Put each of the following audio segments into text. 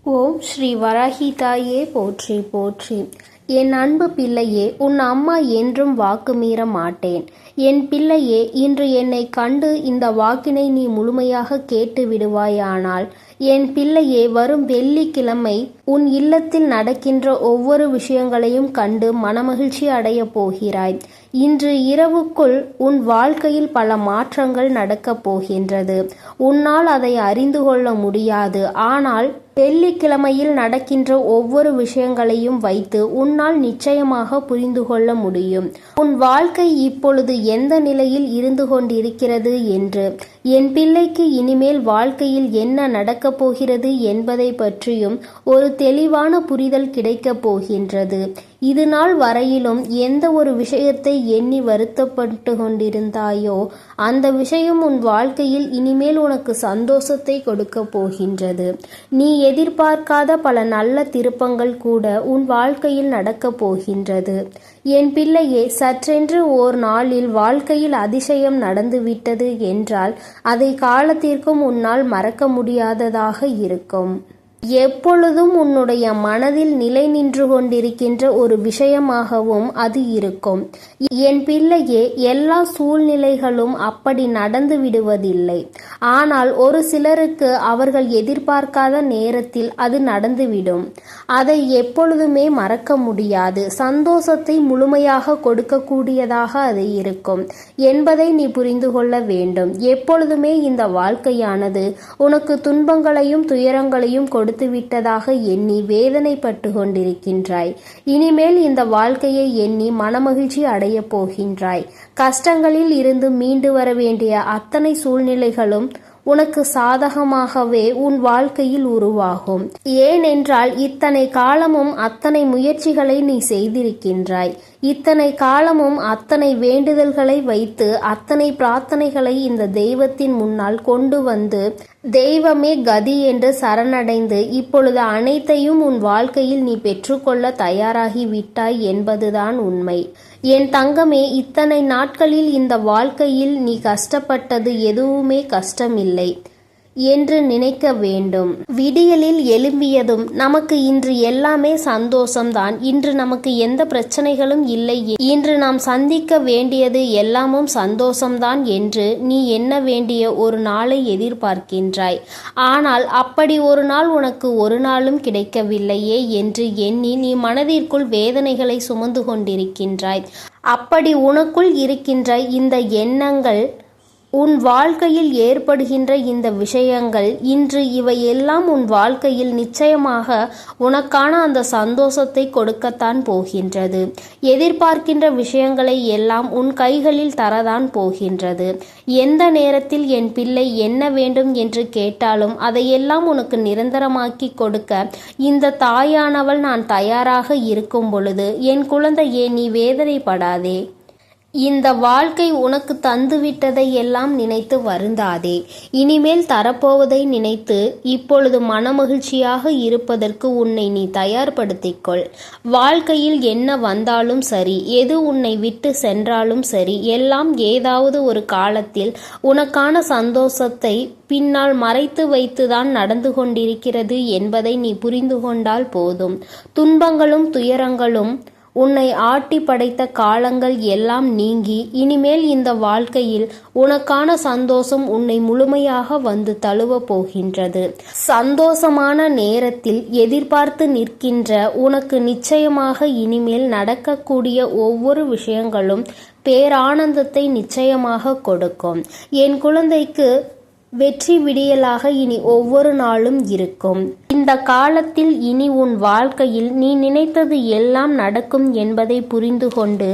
ஓம் ஸ்ரீ வராகி தாயே போற்றி போற்றி. என் அன்பு பிள்ளையே, உன் அம்மா என்றும் வாக்கு மீற மாட்டேன். என் பிள்ளையே, இன்று என்னை கண்டு இந்த வாக்கினை நீ முழுமையாக கேட்டு விடுவாயானால், என் பிள்ளையே, வரும் வெள்ளிக்கிழமை உன் இல்லத்தில் நடக்கின்ற ஒவ்வொரு விஷயங்களையும் கண்டு மனமகிழ்ச்சி அடையப் போகிறாய். இன்று இரவுக்குள் உன் வாழ்க்கையில் பல மாற்றங்கள் நடக்கப் போகின்றது. உன்னால் அதை அறிந்து கொள்ள முடியாது. ஆனால் வெள்ளிக்கிழமையில் நடக்கின்ற ஒவ்வொரு விஷயங்களையும் வைத்து உன்னால் நிச்சயமாக புரிந்து கொள்ள முடியும். உன் வாழ்க்கை இப்பொழுது எந்த நிலையில் இருந்து கொண்டிருக்கிறது என்று, என் பிள்ளைக்கு இனிமேல் வாழ்க்கையில் என்ன நடக்கப் போகிறது என்பதை பற்றியும் ஒரு தெளிவான புரிதல் கிடைக்கப் போகின்றது. இது நாள் வரையிலும் எந்த ஒரு விஷயத்தை எண்ணி வருத்தப்பட்டு கொண்டிருந்தாயோ அந்த விஷயம் உன் வாழ்க்கையில் இனிமேல் உனக்கு சந்தோஷத்தை கொடுக்க போகின்றது. நீ எதிர்பார்க்காத பல நல்ல திருப்பங்கள் கூட உன் வாழ்க்கையில் நடக்கப் போகின்றது. என் பிள்ளையே, சற்றென்று ஓர் நாளில் வாழ்க்கையில் அதிசயம் நடந்துவிட்டது என்றால் அதை காலத்திற்கும் உன்னால் மறக்க முடியாததாக இருக்கும். எப்பொழுதும் உன்னுடைய மனதில் நிலை நின்று கொண்டிருக்கின்ற ஒரு விஷயமாகவும் அது இருக்கும். என் பிள்ளையே, எல்லா சூழ்நிலைகளும் அப்படி நடந்து விடுவதில்லை. ஆனால் ஒரு சிலருக்கு அவர்கள் எதிர்பார்க்காத நேரத்தில் அது நடந்துவிடும். அதை எப்பொழுதுமே மறக்க முடியாது. சந்தோஷத்தை முழுமையாக கொடுக்கக்கூடியதாக அது இருக்கும் என்பதை நீ புரிந்து கொள்ள வேண்டும். எப்பொழுதுமே இந்த வாழ்க்கையானது உனக்கு துன்பங்களையும் துயரங்களையும் விட்டதாக எண்ணி வேதனைப்பட்டு கொண்டிருக்கின்றாய். இனிமேல் இந்த வாழ்க்கையை எண்ணி மனமகிழ்ச்சி அடைய போகின்றாய். கஷ்டங்களில் இருந்து மீண்டு வர வேண்டிய அத்தனை சூழ்நிலைகளும் உனக்கு சாதகமாகவே உன் வாழ்க்கையில் உருவாகும். ஏனென்றால் இத்தனை காலமும் அத்தனை முயற்சிகளை நீ செய்திருக்கின்றாய். இத்தனை காலமும் அத்தனை வேண்டுதல்களை வைத்து அத்தனை பிரார்த்தனைகளை இந்த தெய்வத்தின் முன்னால் கொண்டு வந்து தெய்வமே கதி என்று சரணடைந்து இப்பொழுது அனைத்தையும் உன் வாழ்க்கையில் நீ பெற்றுக்கொள்ள தயாராகி விட்டாய் என்பதுதான் உண்மை. என் தங்கமே, இத்தனை நாட்களில் இந்த வாழ்க்கையில் நீ கஷ்டப்பட்டது எதுவுமே கஷ்டமில்லை என்று நினைக்க வேண்டும். விடியலில் எழும்பியதும் நமக்கு இன்று எல்லாமே சந்தோஷம்தான், இன்று நமக்கு எந்த பிரச்சனைகளும் இல்லை, இன்று நாம் சந்திக்க வேண்டியது எல்லாமும் சந்தோஷம்தான் என்று நீ எண்ண வேண்டிய ஒரு நாளை எதிர்பார்க்கின்றாய். ஆனால் அப்படி ஒரு நாள் உனக்கு ஒரு நாளும் கிடைக்கவில்லையே என்று எண்ணி நீ மனதிற்குள் வேதனைகளை சுமந்து கொண்டிருக்கின்றாய். அப்படி உனக்குள் இருக்கின்ற இந்த எண்ணங்கள், உன் வாழ்க்கையில் ஏற்படுகின்ற இந்த விஷயங்கள், இன்று இவை எல்லாம் உன் வாழ்க்கையில் நிச்சயமாக உனக்கான அந்த சந்தோஷத்தை கொடுக்கத்தான் போகின்றது. எதிர்பார்க்கின்ற விஷயங்களை எல்லாம் உன் கைகளில் தரதான் போகின்றது. எந்த நேரத்தில் என் பிள்ளை என்ன வேண்டும் என்று கேட்டாலும் அதையெல்லாம் உனக்கு நிரந்தரமாக்கி கொடுக்க இந்த தாயானவள் நான் தயாராக இருக்கும் பொழுது, என் குழந்தையே, நீ வேதனைப்படாதே. இந்த வாழ்க்கை உனக்கு தந்துவிட்டதை எல்லாம் நினைத்து வருந்தாதே. இனிமேல் தரப்போவதை நினைத்து இப்பொழுது மனமகிழ்ச்சியாக இருப்பதற்கு உன்னை நீ தயார்படுத்திக்கொள். வாழ்க்கையில் என்ன வந்தாலும் சரி, எது உன்னை விட்டு சென்றாலும் சரி, எல்லாம் ஏதாவது ஒரு காலத்தில் உனக்கான சந்தோஷத்தை பின்னால் மறைத்து வைத்துதான் நடந்து கொண்டிருக்கிறது என்பதை நீ புரிந்து கொண்டால் போதும். துன்பங்களும் துயரங்களும் உன்னை ஆட்டி படைத்த காலங்கள் எல்லாம் நீங்கி இனிமேல் இந்த வாழ்க்கையில் உனக்கான சந்தோஷம் உன்னை முழுமையாக வந்து தழுவ போகின்றது. சந்தோஷமான நேரத்தில் எதிர்பார்த்து நிற்கின்ற உனக்கு நிச்சயமாக இனிமேல் நடக்கக்கூடிய ஒவ்வொரு விஷயங்களும் பேரானந்தத்தை நிச்சயமாக கொடுக்கும். என் குழந்தைக்கு வெற்றி விடியலாக இனி ஒவ்வொரு நாளும் இருக்கும். இந்த காலத்தில் இனி உன் வாழ்க்கையில் நீ நினைத்தது எல்லாம் நடக்கும் என்பதை புரிந்து கொண்டு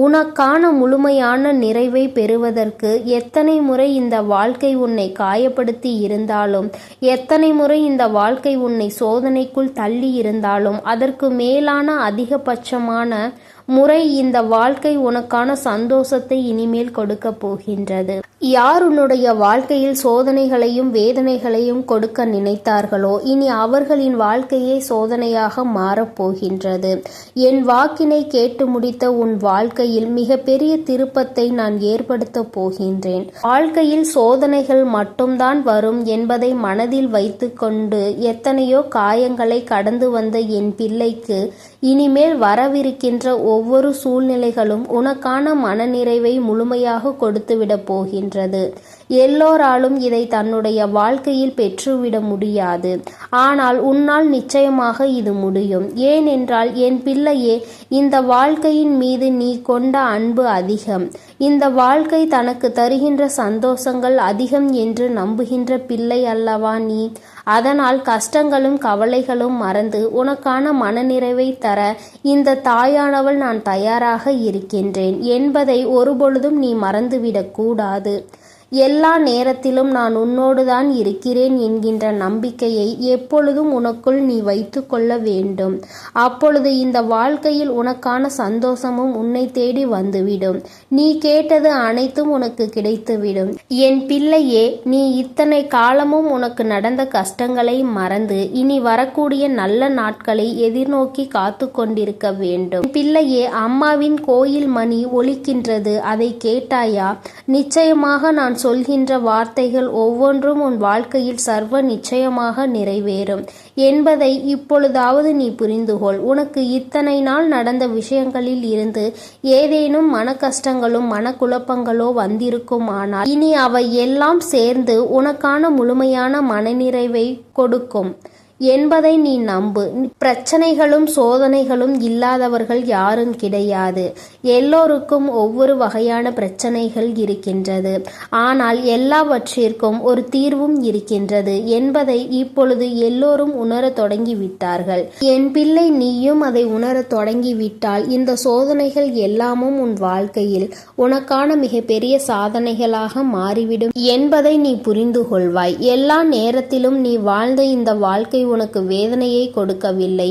உனக்கான முழுமையான நிறைவை பெறுவதற்கு எத்தனை முறை இந்த வாழ்க்கை உன்னை காயப்படுத்தி இருந்தாலும், எத்தனை முறை இந்த வாழ்க்கை உன்னை சோதனைக்குள் தள்ளி இருந்தாலும், அதற்கு மேலான அதிகபட்சமான முறை இந்த வாழ்க்கை உனக்கான சந்தோஷத்தை இனிமேல் கொடுக்க போகின்றது. யார் உன்னுடைய வாழ்க்கையில் சோதனைகளையும் வேதனைகளையும் கொடுக்க நினைத்தார்களோ இனி அவர்களின் வாழ்க்கையே சோதனையாக மாறப்போகின்றது. என் வாக்கினை கேட்டு முடித்த உன் வாழ்க்கையில் மிகப்பெரிய திருப்பத்தை நான் ஏற்படுத்தப் போகின்றேன். வாழ்க்கையில் சோதனைகள் மட்டும்தான் வரும் என்பதை மனதில் வைத்துக்கொண்டு எத்தனையோ காயங்களை கடந்து வந்த என் பிள்ளைக்கு இனிமேல் வரவிருக்கின்ற ஒவ்வொரு சூழ்நிலைகளும் உனக்கான மனநிறைவை முழுமையாக கொடுத்துவிடப் போகின்றது. எல்லோராலும் இதை தன்னுடைய வாழ்க்கையில் பெற்றுவிட முடியாது. ஆனால் உன்னால் நிச்சயமாக இது முடியும். ஏனென்றால் என் பிள்ளையே, இந்த வாழ்க்கையின் மீது நீ கொண்ட அன்பு அதிகம். இந்த வாழ்க்கை தனக்கு தருகின்ற சந்தோஷங்கள் அதிகம் என்று நம்புகின்ற பிள்ளை அல்லவா நீ? அதனால் கஷ்டங்களும் கவலைகளும் மறந்து உனக்கான மனநிறைவை தர இந்த தாயானவள் நான் தயாராக இருக்கின்றேன் என்பதை ஒருபொழுதும் நீ மறந்துவிடக் கூடாது. எல்லா நேரத்திலும் நான் உன்னோடுதான் இருக்கிறேன் என்கின்ற நம்பிக்கையை எப்பொழுதும் உனக்குள் நீ வைத்து கொள்ள வேண்டும். அப்பொழுது இந்த வாழ்க்கையில் உனக்கான சந்தோஷமும் உன்னை தேடி வந்துவிடும். நீ கேட்டது அனைத்தும் உனக்கு கிடைத்துவிடும். என் பிள்ளையே, நீ இத்தனை காலமும் உனக்கு நடந்த கஷ்டங்களை மறந்து இனி வரக்கூடிய நல்ல நாட்களை எதிர்நோக்கி காத்து கொண்டிருக்க வேண்டும். பிள்ளையே, அம்மாவின் கோயில் மணி ஒலிக்கின்றது, அதை கேட்டாயா? நிச்சயமாக நான் சொல்கின்ற வார்த்தைகள் ஒவ்வொன்றும் உன் வாழ்க்கையில் சர்வ நிச்சயமாக நிறைவேறும் என்பதை இப்பொழுதாவது நீ புரிந்துகொள். உனக்கு இத்தனை நாள் நடந்த விஷயங்களில் இருந்து ஏதேனும் மன கஷ்டங்களும் மனக்குழப்பங்களோ வந்திருக்குமானால் இனி அவை எல்லாம் சேர்ந்து உனக்கான முழுமையான மனநிறைவை கொடுக்கும் என்பதை நீ நம்பு. பிரச்சனைகளும் சோதனைகளும் இல்லாதவர்கள் யாரும் கிடையாது. எல்லோருக்கும் ஒவ்வொரு வகையான பிரச்சனைகள் இருக்கின்றது. ஆனால் எல்லாவற்றிற்கும் ஒரு தீர்வும் இருக்கின்றது என்பதை இப்பொழுது எல்லோரும் உணரத் தொடங்கிவிட்டார்கள். என் பிள்ளை, நீயும் அதை உணரத் தொடங்கிவிட்டால் இந்த சோதனைகள் எல்லாமும் உன் வாழ்க்கையில் உனக்கான மிகப்பெரிய சாதனைகளாக மாறிவிடும் என்பதை நீ புரிந்து கொள்வாய். எல்லா நேரத்திலும் நீ வாழ்ந்த இந்த வாழ்க்கை உனக்கு வேதனையை கொடுக்கவில்லை.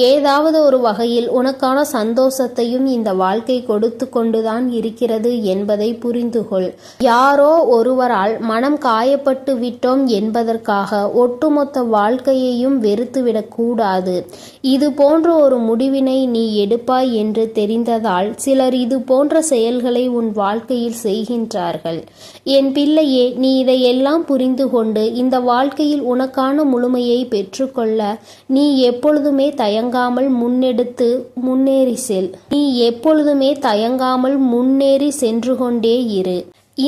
ஏதாவது ஒரு வகையில் உனக்கான சந்தோஷத்தையும் இந்த வாழ்க்கை கொடுத்து கொண்டுதான் இருக்கிறது என்பதை புரிந்துகொள். யாரோ ஒருவரால் மனம் காயப்பட்டு விட்டோம் என்பதற்காக ஒட்டுமொத்த வாழ்க்கையையும் வெறுத்துவிடக் கூடாது. இது போன்ற ஒரு முடிவினை நீ எடுப்பாய் என்று தெரிந்ததால் சிலர் இது போன்ற செயல்களை உன் வாழ்க்கையில் செய்கின்றார்கள். என் பிள்ளையே, நீ இதையெல்லாம் புரிந்து கொண்டு இந்த வாழ்க்கையில் உனக்கான முழுமையை பெற்றுக்கொள்ள நீ எப்பொழுதுமே தயங்காமல் முன்னேறி செல். நீ எப்பொழுதுமே தயங்காமல் முன்னேறி சென்று கொண்டே இரு.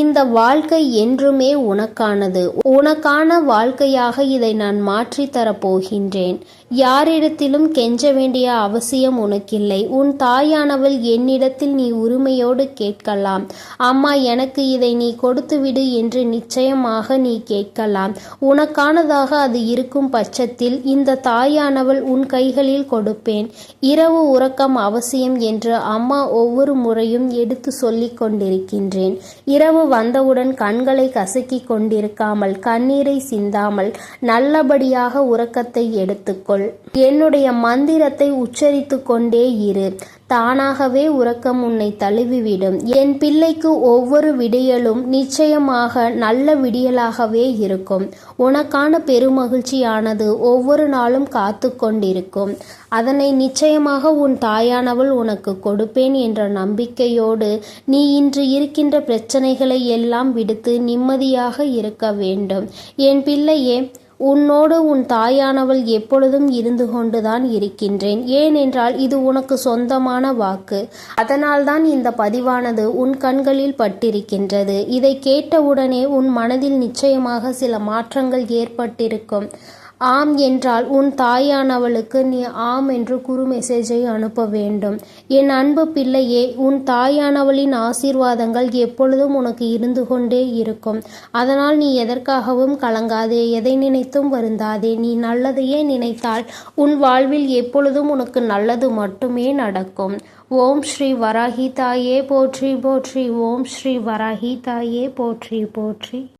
இந்த வாழ்க்கை என்றுமே உனக்கானது. உனக்கான வாழ்க்கையாக இதை நான் மாற்றித்தரப் போகின்றேன். யாரிடத்திலும் கெஞ்ச வேண்டிய அவசியம் உனக்கில்லை. உன் தாயானவள் என்னிடத்தில் நீ உரிமையோடு கேட்கலாம். அம்மா, எனக்கு இதை நீ கொடுத்துவிடு என்று நிச்சயமாக நீ கேட்கலாம். உனக்கானதாக அது இருக்கும் பட்சத்தில் இந்த தாயானவள் உன் கைகளில் கொடுப்பேன். இரவு உறக்கம் அவசியம் என்று அம்மா ஒவ்வொரு முறையும் எடுத்து சொல்லிக் கொண்டிருக்கின்றேன். இரவு வந்தவுடன் கண்களை கசக்கிக் கொண்டிருக்காமல், கண்ணீரை சிந்தாமல் நல்லபடியாக உறக்கத்தை எடுத்துக்கொள். என்னுடைய மந்திரத்தை உச்சரித்து கொண்டே இரு. தானாகவே உறக்கம் உன்னை தழுவிவிடும். என் பிள்ளைக்கு ஒவ்வொரு விடியலும் நிச்சயமாக நல்ல விடியலாகவே இருக்கும். உனக்கான பெருமகிழ்ச்சியானது ஒவ்வொரு நாளும் காத்து கொண்டிருக்கும். அதனை நிச்சயமாக உன் தாயானவள் உனக்கு கொடுப்பேன் என்ற நம்பிக்கையோடு நீ இன்று இருக்கின்ற பிரச்சனைகளை எல்லாம் விடுத்து நிம்மதியாக இருக்க வேண்டும். என் பிள்ளையே, உன்னோடு உன் தாயானவள் எப்பொழுதும் இருந்து கொண்டுதான் இருக்கின்றேன். ஏனென்றால் இது உனக்கு சொந்தமான வாக்கு. அதனால்தான் இந்த பதிவானது உன் கண்களில் பட்டிருக்கின்றது. இதை கேட்டவுடனே உன் மனதில் நிச்சயமாக சில மாற்றங்கள் ஏற்பட்டிருக்கும். ஆம் என்றால் உன் தாயானவளுக்கு நீ ஆம் என்று குறு மெசேஜை அனுப்ப வேண்டும். என் அன்பு பிள்ளையே, உன் தாயானவளின் ஆசீர்வாதங்கள் எப்பொழுதும் உனக்கு இருந்து கொண்டே இருக்கும். அதனால் நீ எதற்காகவும் கலங்காதே, எதை நினைத்தும் வருந்தாதே. நீ நல்லதையே நினைத்தால் உன் வாழ்வில் எப்பொழுதும் உனக்கு நல்லது மட்டுமே நடக்கும். ஓம் ஸ்ரீ வராகி தாயே போற்றி போற்றி. ஓம் ஸ்ரீ வராகி தாயே போற்றி போற்றி.